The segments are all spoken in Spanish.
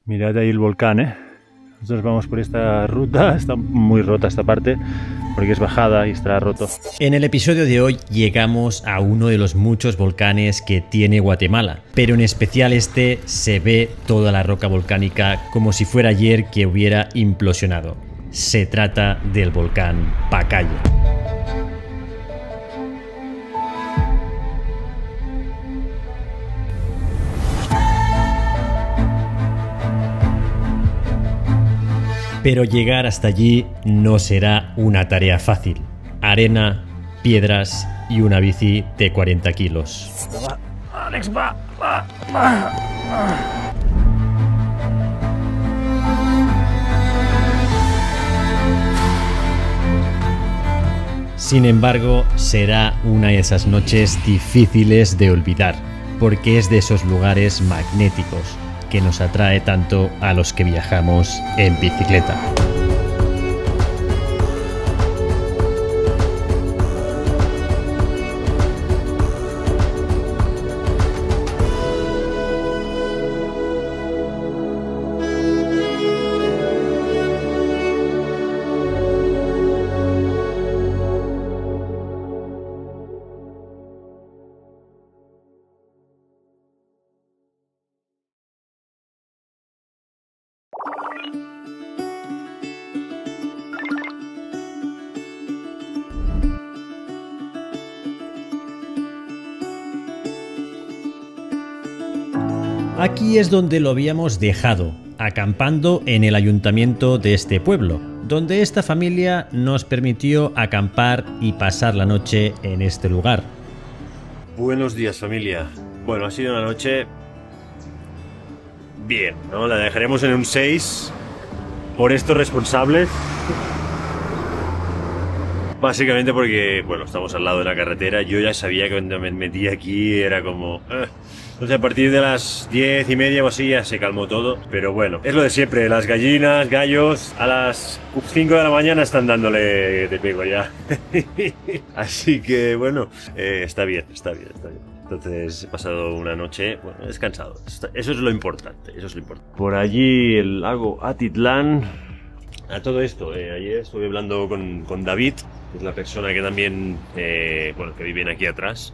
Mirad ahí el volcán, ¿eh? Nosotros vamos por esta ruta, está muy rota esta parte, porque es bajada y está roto. En el episodio de hoy llegamos a uno de los muchos volcanes que tiene Guatemala, pero en especial este se ve toda la roca volcánica como si fuera ayer que hubiera implosionado. Se trata del volcán Pacaya. Pero llegar hasta allí no será una tarea fácil. Arena, piedras y una bici de 40 kilos. Va, Alex, va. Sin embargo, será una de esas noches difíciles de olvidar, porque es de esos lugares magnéticos que nos atrae tanto a los que viajamos en bicicleta. Aquí es donde lo habíamos dejado, acampando en el ayuntamiento de este pueblo, donde esta familia nos permitió acampar y pasar la noche en este lugar. Buenos días, familia. Bueno, ha sido una noche bien, ¿no? La dejaremos en un 6 por estos responsables. Básicamente porque, bueno, estamos al lado de la carretera. Yo ya sabía que cuando me metí aquí era como... Entonces a partir de las 10:30 o así ya se calmó todo. Pero bueno, es lo de siempre. Las gallinas, gallos, a las 5 de la mañana están dándole de pego ya. Así que bueno, está bien. Entonces he pasado una noche, bueno, descansado. Eso es lo importante, Por allí el lago Atitlán. A todo esto, ayer estuve hablando con David, que es la persona que también, bueno, que viven aquí atrás.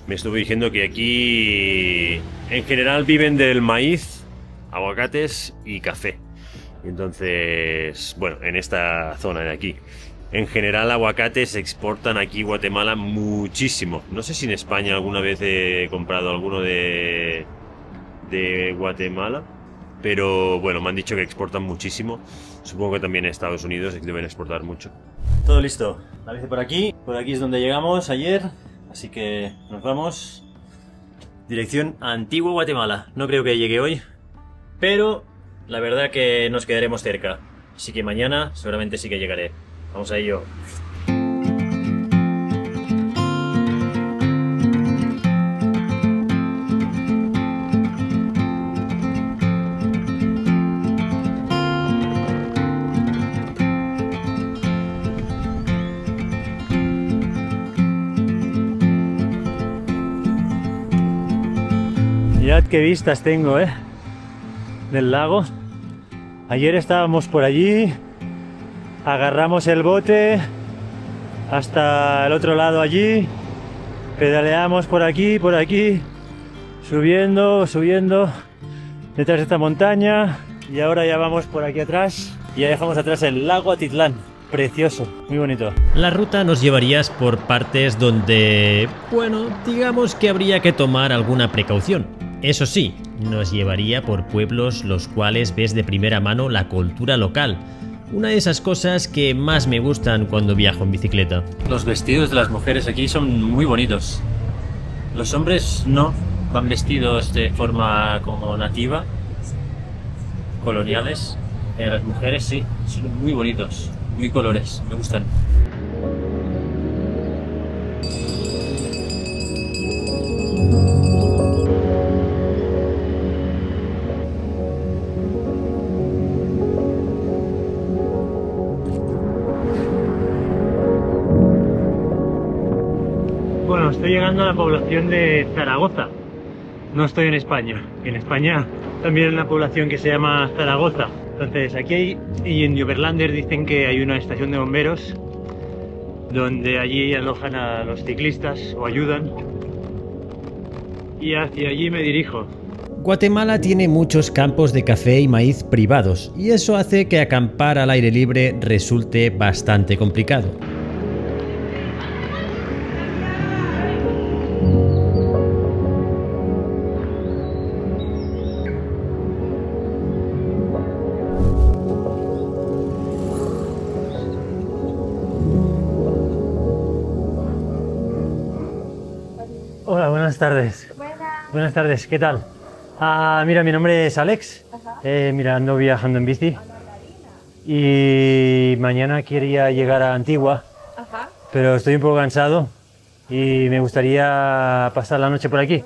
Me estuve diciendo que aquí en general viven del maíz, aguacates y café. Entonces, bueno, en esta zona de aquí. En general aguacates se exportan aquí Guatemala muchísimo. No sé si en España alguna vez he comprado alguno de Guatemala. Pero bueno, me han dicho que exportan muchísimo. Supongo que también en Estados Unidos deben exportar mucho. Todo listo. La bici por aquí es donde llegamos ayer. Así que nos vamos. Dirección Antigua Guatemala. No creo que llegue hoy, pero la verdad que nos quedaremos cerca. Así que mañana seguramente sí que llegaré. Vamos a ello. Mirad qué vistas tengo, del lago. Ayer estábamos por allí, agarramos el bote hasta el otro lado allí, pedaleamos por aquí, subiendo detrás de esta montaña, y ahora ya vamos por aquí atrás y ya dejamos atrás el lago Atitlán. Precioso, muy bonito. La ruta nos llevaría por partes donde, bueno, digamos que habría que tomar alguna precaución. Eso sí, nos llevaría por pueblos los cuales ves de primera mano la cultura local. Una de esas cosas que más me gustan cuando viajo en bicicleta. Los vestidos de las mujeres aquí son muy bonitos. Los hombres no, van vestidos de forma como nativa, coloniales. Las mujeres sí, son muy bonitos, muy colores, me gustan. Bueno, estoy llegando a la población de Zaragoza. No estoy en España. En España también una población que se llama Zaragoza. Entonces aquí hay, y en Overlander dicen que hay una estación de bomberos donde allí alojan a los ciclistas o ayudan, y hacia allí me dirijo. Guatemala tiene muchos campos de café y maíz privados, y eso hace que acampar al aire libre resulte bastante complicado. Hola, buenas tardes. Buenas tardes, ¿qué tal? Mira, mi nombre es Alex. Mira, ando viajando en bici. Y mañana quería llegar a Antigua, pero estoy un poco cansado y me gustaría pasar la noche por aquí.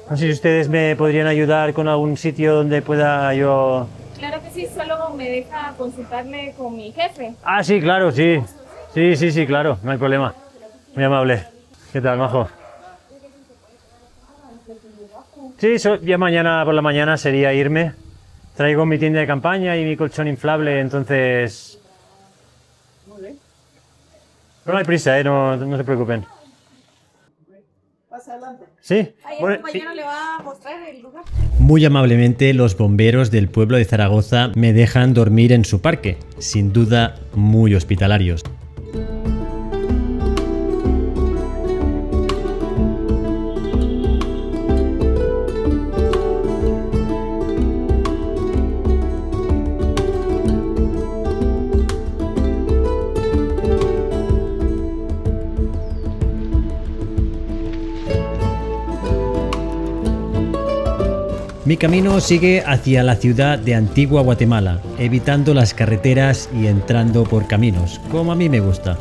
No sé si ustedes me podrían ayudar con algún sitio donde pueda yo... Claro que sí, solo me deja consultarle con mi jefe. Ah, sí, claro, sí. Sí, claro, no hay problema. Muy amable. ¿Qué tal, majo? Sí, ya mañana por la mañana sería irme. Traigo mi tienda de campaña y mi colchón inflable, entonces... Pero no hay prisa, no se preocupen. Pasa adelante. ¿Sí? Ahí Bueno, el compañero le va a mostrar el lugar. Muy amablemente, los bomberos del pueblo de Zaragoza me dejan dormir en su parque, sin duda muy hospitalarios. Mi camino sigue hacia la ciudad de Antigua Guatemala, evitando las carreteras y entrando por caminos, como a mí me gusta.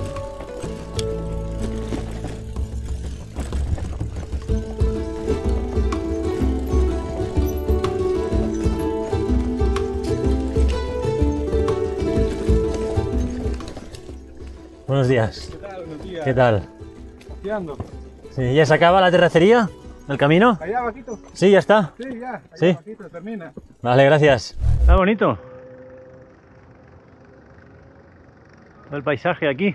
buenos días. ¿Qué tal? Buenos días. ¿Qué tal? ¿Qué ando? Sí, ¿ya se acaba la terracería? ¿El camino? ¿Allá bajito? Sí, ya está. Sí, ya. Allá Sí. bajito termina. Vale, gracias. Está bonito el paisaje aquí.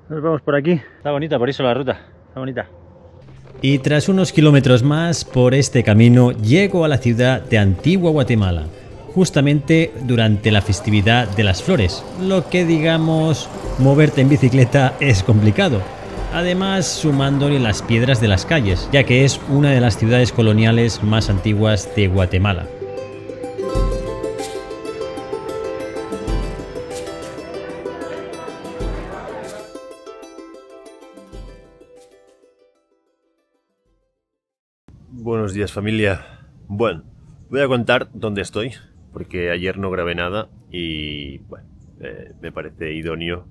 Nos vamos por aquí. Está bonita, por eso la ruta. Está bonita. Y tras unos kilómetros más por este camino llego a la ciudad de Antigua Guatemala, justamente durante la festividad de las flores, lo que digamos moverte en bicicleta es complicado. Además, sumándole las piedras de las calles, ya que es una de las ciudades coloniales más antiguas de Guatemala. Buenos días, familia. Bueno, voy a contar dónde estoy, porque ayer no grabé nada y bueno, me parece idóneo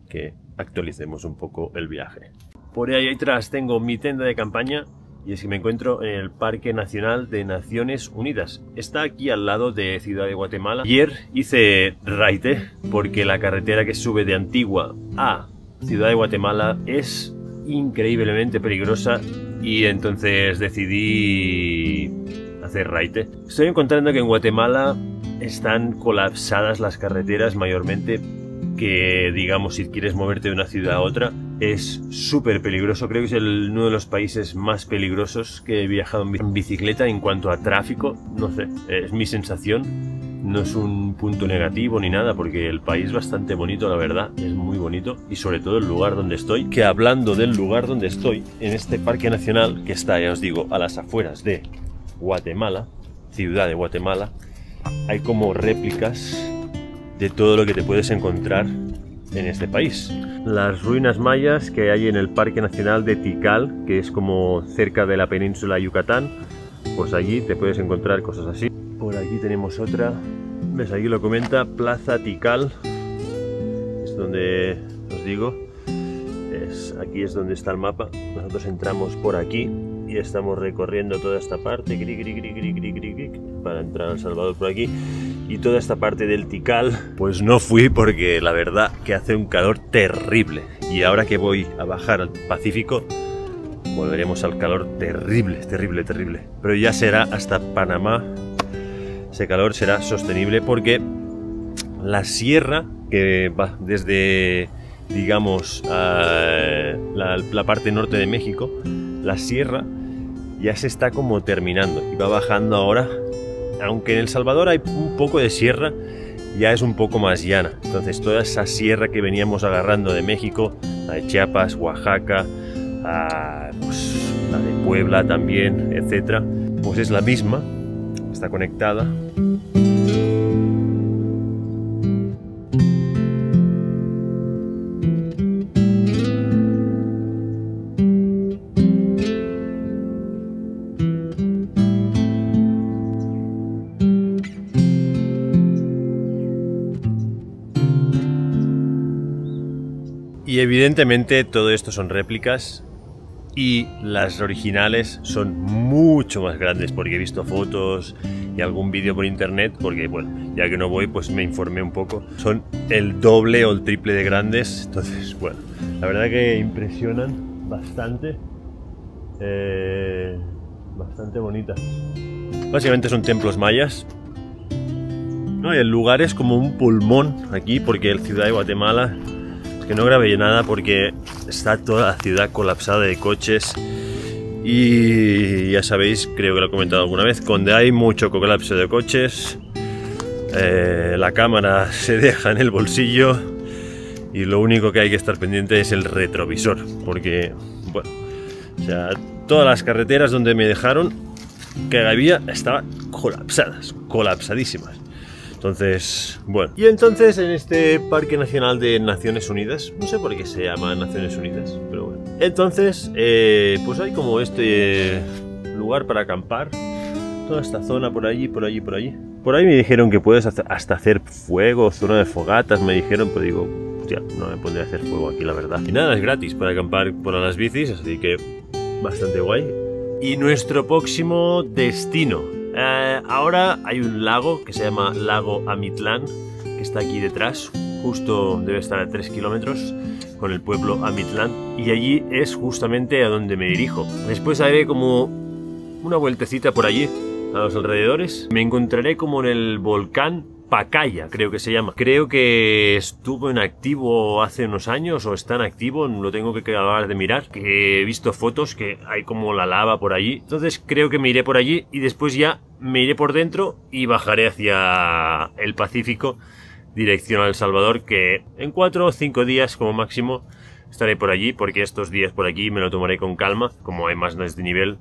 que actualicemos un poco el viaje. Por ahí atrás tengo mi tienda de campaña y es que me encuentro en el Parque Nacional de Naciones Unidas. Está aquí al lado de Ciudad de Guatemala. Ayer hice raite porque la carretera que sube de Antigua a Ciudad de Guatemala es increíblemente peligrosa y entonces decidí hacer raite. Estoy encontrando que en Guatemala están colapsadas las carreteras mayormente, que digamos si quieres moverte de una ciudad a otra es súper peligroso. Creo que es uno de los países más peligrosos que he viajado en bicicleta en cuanto a tráfico. No sé, es mi sensación. No es un punto negativo ni nada, porque el país es bastante bonito, la verdad, es muy bonito, y sobre todo el lugar donde estoy. Que hablando del lugar donde estoy, en este parque nacional, que está, ya os digo, a las afueras de Guatemala, Ciudad de Guatemala, hay como réplicas de todo lo que te puedes encontrar en este país. Las ruinas mayas que hay en el Parque Nacional de Tikal, que es como cerca de la península de Yucatán, pues allí te puedes encontrar cosas así. Por aquí tenemos otra, ves, aquí lo comenta, Plaza Tikal, es donde os digo, aquí es donde está el mapa. Nosotros entramos por aquí y estamos recorriendo toda esta parte, para entrar a El Salvador por aquí. Y toda esta parte del Tikal, pues no fui porque la verdad que hace un calor terrible. Y ahora que voy a bajar al Pacífico, volveremos al calor terrible, terrible, terrible. Pero ya será hasta Panamá. Ese calor será sostenible porque la sierra que va desde, digamos, la parte norte de México, la sierra ya se está como terminando y va bajando ahora. Aunque en El Salvador hay un poco de sierra, ya es un poco más llana. Entonces toda esa sierra que veníamos agarrando de México, la de Chiapas, Oaxaca, pues, la de Puebla también, etcétera, pues es la misma, está conectada. Y evidentemente todo esto son réplicas y las originales son mucho más grandes porque he visto fotos y algún vídeo por internet porque, bueno, ya que no voy pues me informé un poco. Son el doble o el triple de grandes, entonces, bueno, la verdad que impresionan bastante, bastante bonitas. Básicamente son templos mayas. No, y el lugar es como un pulmón aquí porque la ciudad de Guatemala... Que no grabé nada porque está toda la ciudad colapsada de coches y ya sabéis, creo que lo he comentado alguna vez, donde hay mucho colapso de coches, la cámara se deja en el bolsillo y lo único que hay que estar pendiente es el retrovisor, porque, bueno, o sea, todas las carreteras donde me dejaron que había estaban colapsadas, colapsadísimas. Entonces, bueno. Y entonces en este Parque Nacional de Naciones Unidas, no sé por qué se llama Naciones Unidas, pero bueno. Entonces, pues hay como este lugar para acampar. Toda esta zona por allí, por allí, por allí. Por ahí me dijeron que puedes hasta hacer fuego, zona de fogatas, me dijeron, pero digo, ya, no me pondré a hacer fuego aquí, la verdad. Y nada, es gratis para acampar por las bicis, así que bastante guay. Y nuestro próximo destino. Ahora hay un lago que se llama Lago Amitlán, que está aquí detrás, justo debe estar a 3 kilómetros con el pueblo Amitlán, y allí es justamente a donde me dirijo. Después haré como una vueltecita por allí, a los alrededores. Me encontraré como en el volcán Pacaya, creo que se llama. Creo que estuvo en activo hace unos años, o está en activo, lo tengo que acabar de mirar. Que he visto fotos que hay como la lava por allí. Entonces creo que me iré por allí y después ya me iré por dentro y bajaré hacia el Pacífico, dirección a El Salvador, que en 4 o 5 días como máximo estaré por allí, porque estos días por aquí me lo tomaré con calma. Como hay más desnivel,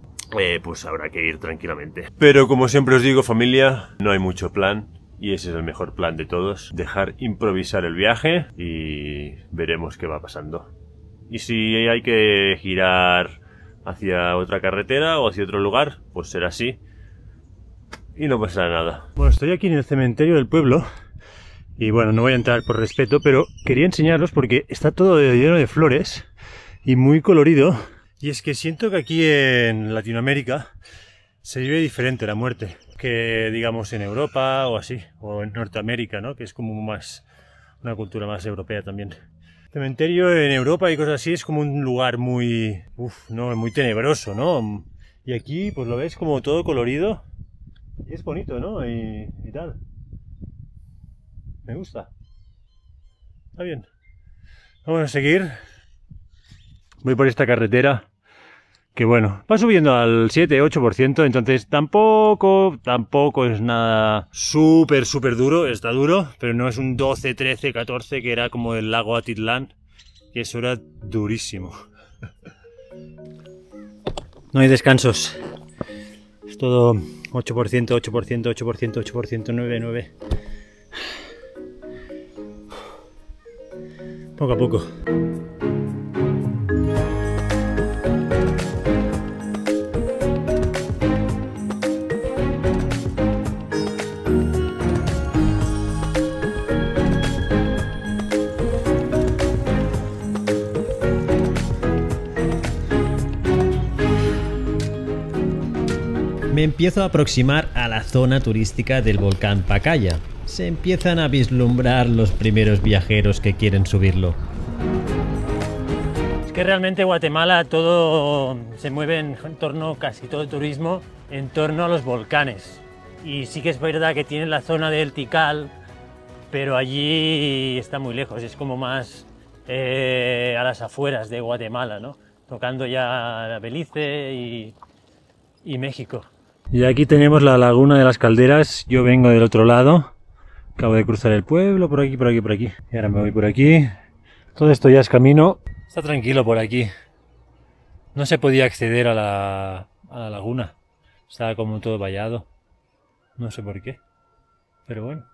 pues habrá que ir tranquilamente. Pero como siempre os digo, familia, no hay mucho plan. Y ese es el mejor plan de todos, dejar improvisar el viaje y veremos qué va pasando. Y si hay que girar hacia otra carretera o hacia otro lugar, pues será así y no pasará nada. Bueno, estoy aquí en el cementerio del pueblo y bueno, no voy a entrar por respeto, pero quería enseñaros porque está todo lleno de flores y muy colorido. Y es que siento que aquí en Latinoamérica se vive diferente la muerte que, digamos, en Europa o así, o en Norteamérica, ¿no? Que es como más una cultura más europea también. Cementerio en Europa y cosas así es como un lugar muy, no, muy tenebroso, ¿no? Y aquí, pues lo ves como todo colorido y es bonito, ¿no? Y tal. Me gusta. Está bien. Vamos a seguir. Voy por esta carretera. Que bueno, va subiendo al 7-8%, entonces tampoco es nada súper duro, está duro, pero no es un 12, 13, 14 que era como el lago Atitlán, que eso era durísimo. No hay descansos, es todo 8%, 8%, 8%, 8%, 9. Poco a poco. Me empiezo a aproximar a la zona turística del volcán Pacaya. Se empiezan a vislumbrar los primeros viajeros que quieren subirlo. que realmente Guatemala todo se mueve en torno, casi todo el turismo, en torno a los volcanes. Y sí que es verdad que tiene la zona del Tikal, pero allí está muy lejos, es como más a las afueras de Guatemala, ¿no? Tocando ya Belice y México. Y aquí tenemos la laguna de las Calderas. Yo vengo del otro lado. Acabo de cruzar el pueblo, por aquí, por aquí, por aquí. Y ahora me voy por aquí. Todo esto ya es camino. Está tranquilo por aquí. No se podía acceder a la laguna. Estaba como todo vallado. No sé por qué. Pero bueno.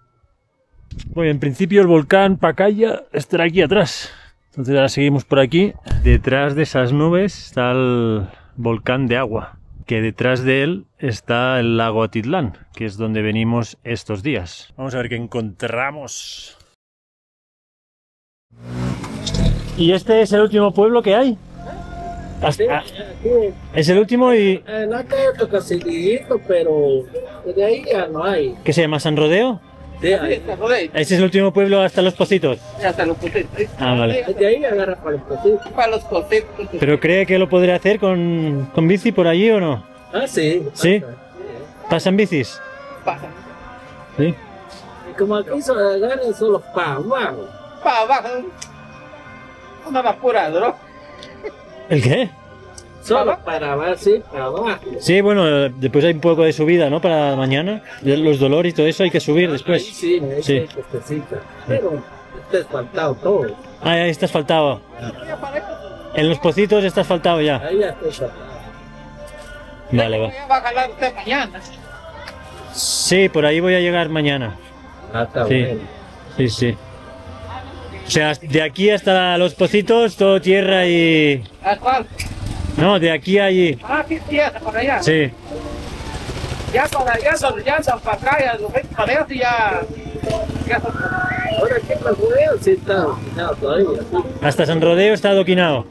Bueno, en principio el volcán Pacaya estará aquí atrás. Entonces ahora seguimos por aquí. Detrás de esas nubes está el volcán de agua. Que detrás de él está el lago Atitlán, que es donde venimos estos días. Vamos a ver qué encontramos. ¿Y este es el último pueblo que hay? Es el último y... No hay otro casillito, pero de ahí ya no hay. ¿Qué se llama? ¿San Rodeo? ¿Ese es el último pueblo hasta Los Pocitos? Hasta Los Pocitos. Ah, vale. De ahí agarra para Los Pocitos. Para Los Pocitos. ¿Pero cree que lo podré hacer con bici por allí o no? Ah, sí. ¿Sí? ¿Pasan bicis? Pasa. Sí. Y como aquí se agarran solo para abajo. Para abajo. Una pura droga. ¿El qué? Solo para abajo, sí, para abajo. Sí, bueno, después hay un poco de subida, ¿no? Para mañana. Los dolores y todo eso hay que subir después. Ahí sí, Sí. Pero está asfaltado todo. Ah, ahí está asfaltado. En Los Pocitos está asfaltado ya. Ahí ya está asfaltado. Vale, va. Va a jalar usted mañana. Sí, por ahí voy a llegar mañana. Ah, está Sí, bueno. sí, sí. O sea, de aquí hasta Los Pocitos, todo tierra y... Asfalto. No, de aquí a allí. Ah, sí, tierra para allá. Sí. Ya para allá, ya para acá, ya lo ven para eso ya. Ahora qué más bueno, sí está dominado todavía. Sí. Hasta San Rodeo está adoquinado.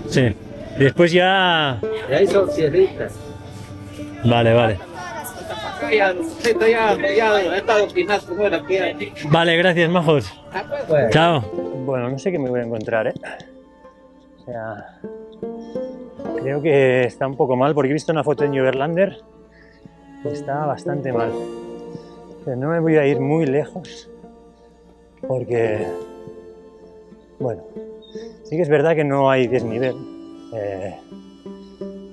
Sí. Y después ya... Y ahí son sierritas. Vale, vale. Acá ya está dominado como era aquí. Vale, gracias, majos. Bueno. Chao. Bueno, no sé qué me voy a encontrar, ¿eh? O sea... Creo que está un poco mal porque he visto una foto en Overlander y está bastante mal. Pero no me voy a ir muy lejos porque... Bueno, sí que es verdad que no hay desnivel.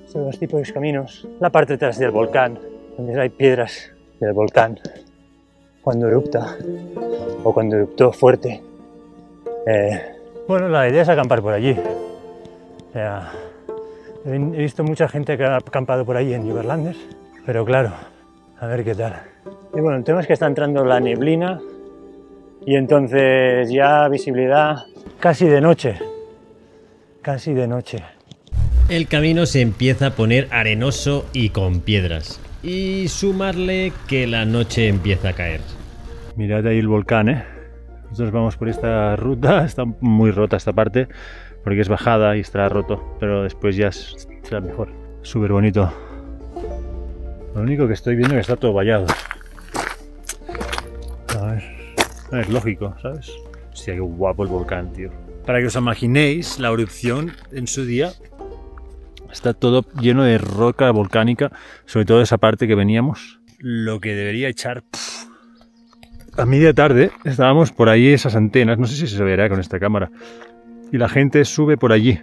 Son dos tipos de caminos. La parte detrás del volcán, donde hay piedras del volcán cuando erupta o cuando eruptó fuerte. Bueno, la idea es acampar por allí. O sea, he visto mucha gente que ha acampado por allí en Overlander, pero claro, a ver qué tal. Y bueno, el tema es que está entrando la neblina y entonces ya visibilidad casi de noche. Casi de noche. El camino se empieza a poner arenoso y con piedras. Y sumarle que la noche empieza a caer. Mirad ahí el volcán, ¿eh? Nosotros vamos por esta ruta, está muy rota esta parte, porque es bajada y estará roto, pero después ya será mejor. Súper bonito. Lo único que estoy viendo es que está todo vallado. A ver, lógico, ¿sabes? Hostia, qué guapo el volcán, tío. Para que os imaginéis la erupción en su día, está todo lleno de roca volcánica, sobre todo esa parte que veníamos. Lo que debería echar... A media tarde estábamos por ahí esas antenas, no sé si se verá con esta cámara, y la gente sube por allí.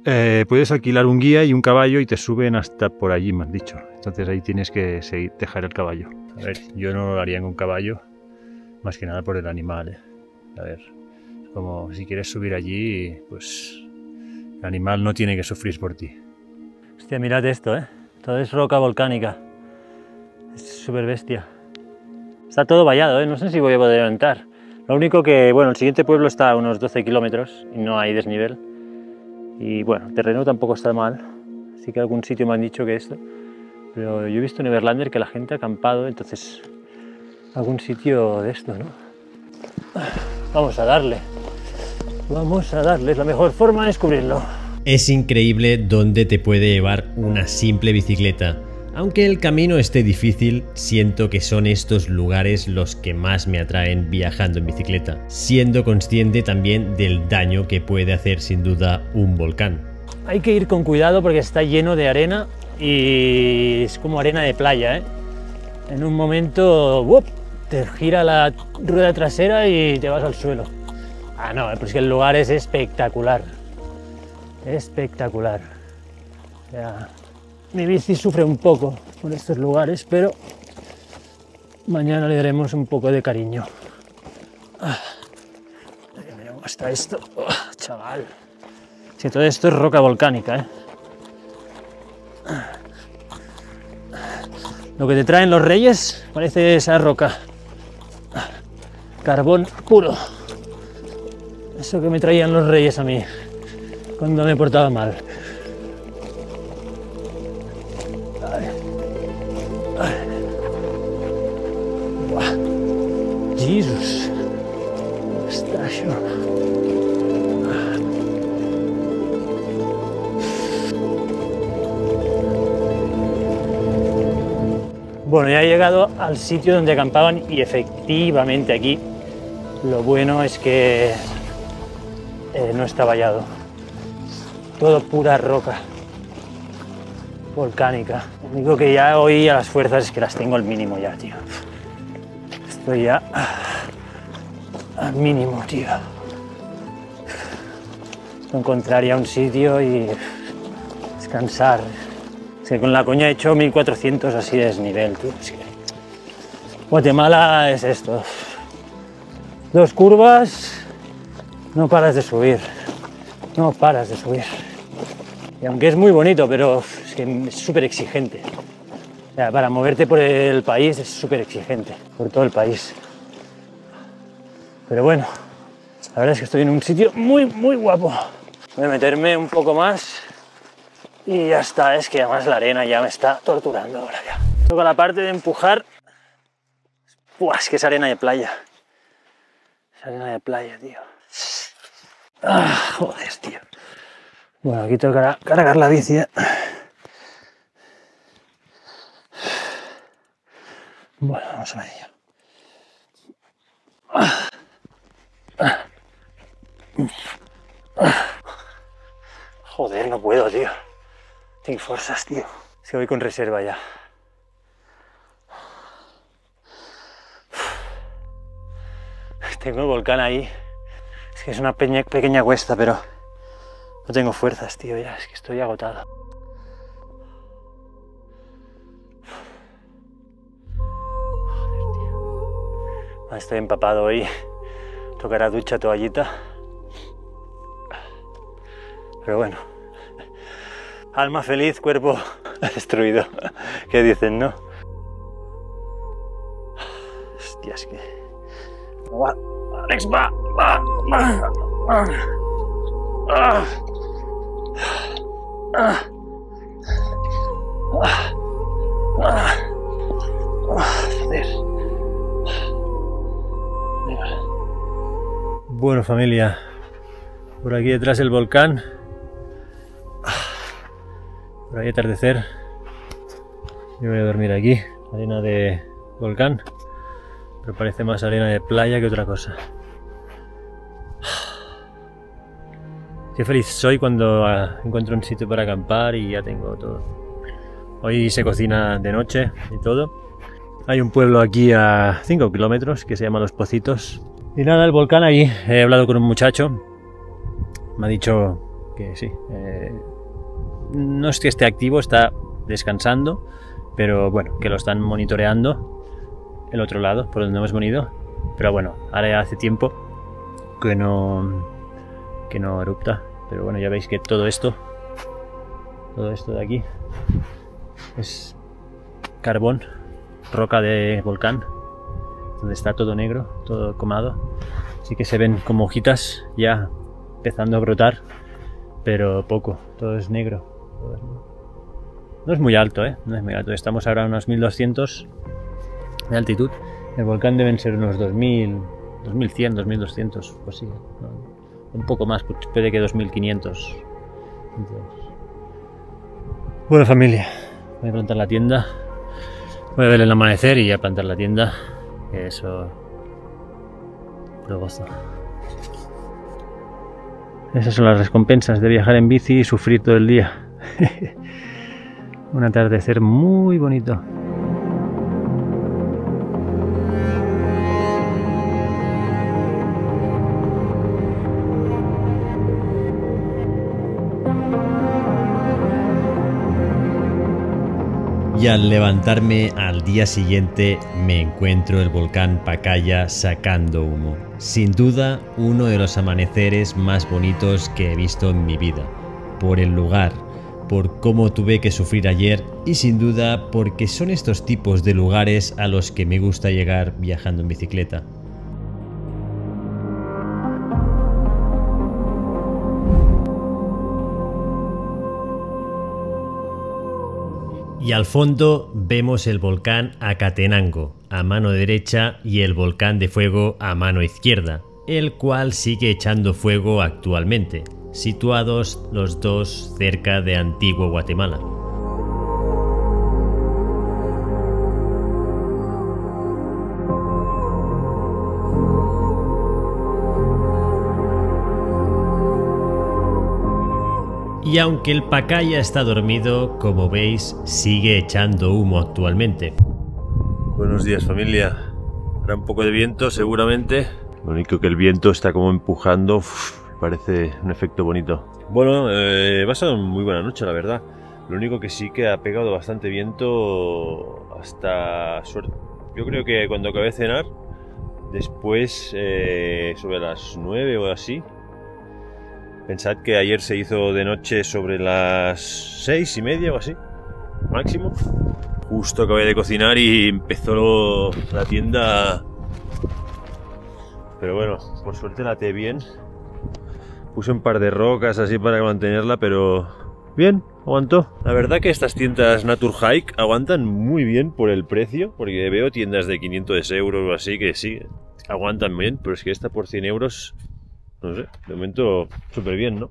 Puedes alquilar un guía y un caballo y te suben hasta por allí, me han dicho. Entonces ahí tienes que dejar el caballo. A ver, yo no lo haría con caballo, más que nada por el animal, A ver, como si quieres subir allí, pues el animal no tiene que sufrir por ti. Hostia, mirad esto, ¿eh? Todo es roca volcánica. Es súper bestia. Está todo vallado, ¿eh? No sé si voy a poder entrar. Lo único que, bueno, el siguiente pueblo está a unos 12 kilómetros y no hay desnivel. Y bueno, el terreno tampoco está mal. Así que algún sitio me han dicho que esto. Pero yo he visto en Overlander que la gente ha acampado, entonces algún sitio de esto, ¿no? Vamos a darle. Vamos a darle, es la mejor forma de descubrirlo. Es increíble dónde te puede llevar una simple bicicleta. Aunque el camino esté difícil, siento que son estos lugares los que más me atraen viajando en bicicleta, siendo consciente también del daño que puede hacer sin duda un volcán. Hay que ir con cuidado porque está lleno de arena y es como arena de playa, ¿eh? En un momento ¡wup!, te gira la rueda trasera y te vas al suelo. Ah, no, pero es que el lugar es espectacular. Espectacular. O sea, mi bici sufre un poco por estos lugares, pero mañana le daremos un poco de cariño. Mira cómo está esto. Chaval. Si todo esto es roca volcánica, ¿eh? Lo que te traen los reyes parece esa roca. Carbón puro. Eso que me traían los reyes a mí cuando me portaba mal. Jesús. Está yo. Bueno, ya he llegado al sitio donde acampaban y efectivamente aquí lo bueno es que no está vallado. Todo pura roca volcánica. Lo único que ya hoy a las fuerzas es que las tengo al mínimo ya, tío. Estoy ya al mínimo, tío. Encontrar ya un sitio y descansar. Es que con la coña he hecho 1400 así de desnivel, tío. Es que Guatemala es esto. 2 curvas, no paras de subir. No paras de subir. Y aunque es muy bonito, pero es que es súper exigente. O sea, para moverte por el país es súper exigente, por todo el país. Pero bueno, la verdad es que estoy en un sitio muy, muy guapo. Voy a meterme un poco más y ya está. Es que además la arena ya me está torturando ahora ya. Toca la parte de empujar. Buah, es que es arena de playa. Es arena de playa, tío. Joder, tío. Bueno, aquí toca cargar la bici, ¿eh? Bueno, vamos a ver. Joder, no puedo, tío. Tengo fuerzas, tío. Es que voy con reserva ya. Tengo el volcán ahí. Es que es una pequeña cuesta, pero no tengo fuerzas, tío, ya. Es que estoy agotado. Estoy empapado hoy. Tocará ducha, toallita. Pero bueno. Alma feliz, cuerpo destruido. ¿Qué dicen, no? Hostia, es que... Va. Alex, va. Joder. Bueno, familia, por aquí detrás el volcán, por ahí atardecer. Yo voy a dormir aquí, arena de volcán, pero parece más arena de playa que otra cosa. Qué feliz soy cuando encuentro un sitio para acampar y ya tengo todo. Hoy se cocina de noche y todo. Hay un pueblo aquí a 5 kilómetros que se llama Los Pocitos. Y nada, el volcán ahí. He hablado con un muchacho. Me ha dicho que sí. No es que esté activo, está descansando. Pero bueno, que lo están monitoreando. El otro lado, por donde hemos venido. Pero bueno, ahora ya hace tiempo que no erupta. Pero bueno, ya veis que todo esto de aquí es carbón, roca de volcán, donde está todo negro, todo comado. Así que se ven como hojitas ya empezando a brotar, pero poco, todo es negro. No es muy alto, no es muy alto. Estamos ahora a unos 1200 de altitud. El volcán deben ser unos 2000, 2100, 2200, pues sí, ¿no? Un poco más, puede que 2500. Bueno, familia, Voy a plantar la tienda. Voy a ver el amanecer y a plantar la tienda. Eso lo gozo. Esas son las recompensas de viajar en bici y sufrir todo el día. Un atardecer muy bonito. Y al levantarme al día siguiente me encuentro el volcán Pacaya sacando humo. Sin duda, uno de los amaneceres más bonitos que he visto en mi vida. Por el lugar, por cómo tuve que sufrir ayer y sin duda porque son estos tipos de lugares a los que me gusta llegar viajando en bicicleta. Y al fondo vemos el volcán Acatenango a mano derecha y el volcán de fuego a mano izquierda, el cual sigue echando fuego actualmente, situados los dos cerca de Antigua Guatemala. Y aunque el Pacaya está dormido, como veis, sigue echando humo actualmente. Buenos días, familia. Habrá un poco de viento seguramente. Lo único que el viento está como empujando. Parece un efecto bonito. Bueno, va a ser una muy buena noche, la verdad. Lo único que sí que ha pegado bastante viento hasta... Yo creo que cuando acabé de cenar, después sobre las 9 o así. Pensad que ayer se hizo de noche sobre las 6:30 o así, máximo. Justo acabé de cocinar y empezó la tienda. Pero bueno, por suerte la até bien. Puse un par de rocas así para mantenerla, pero bien, aguantó. La verdad que estas tiendas Naturhike aguantan muy bien por el precio, porque veo tiendas de 500 euros o así que sí, aguantan bien, pero es que esta por 100 euros... No sé, de momento súper bien, ¿no?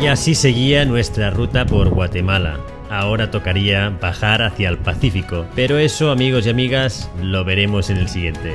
Y así seguía nuestra ruta por Guatemala. Ahora tocaría bajar hacia el Pacífico, pero eso, amigos y amigas, lo veremos en el siguiente.